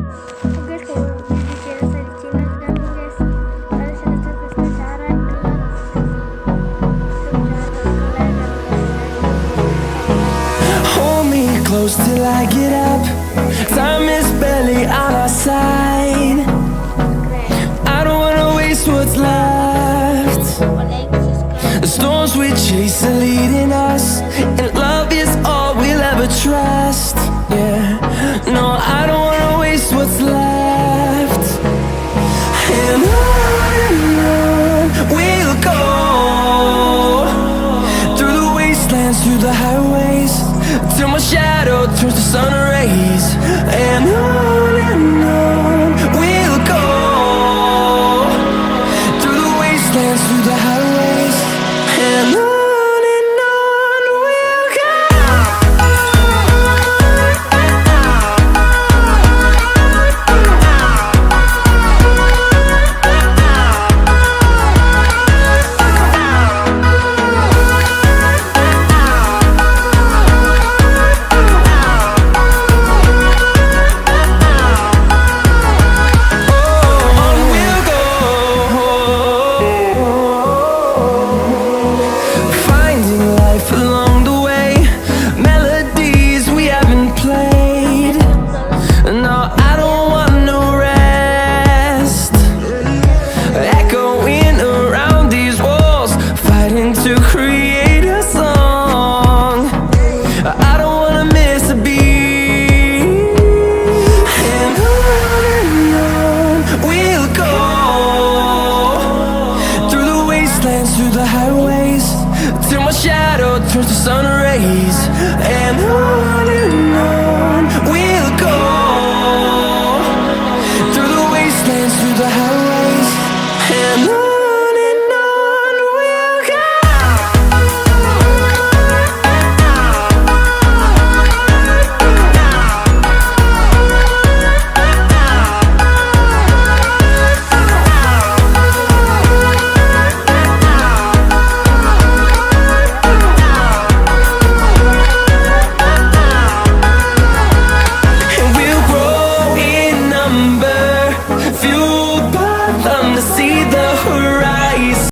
Guys, kalau di biasa di Cina gabung guys, ada satu cara dengan Hold me close till I get up. Time is barely on our side. I don't wanna waste what's left. The storms we chase are leading us, and love is all we'll ever trust. Yeah, no, I don't wanna waste what's left. And on we'll go, through the wastelands, through the highways, till my shadow turns to sun rays. And on we'll go, through the wastelands, through the highways, and on we'll go. Finding life along the way, melodies we haven't played. No, I don't want no rest. Echoing around these walls, fighting to create a song. I don't wanna miss a beat. And on we'll go, through the wastelands, through the highways, till my shadow turns to sun rays. And on we'll go, through the wastelands, through the highways.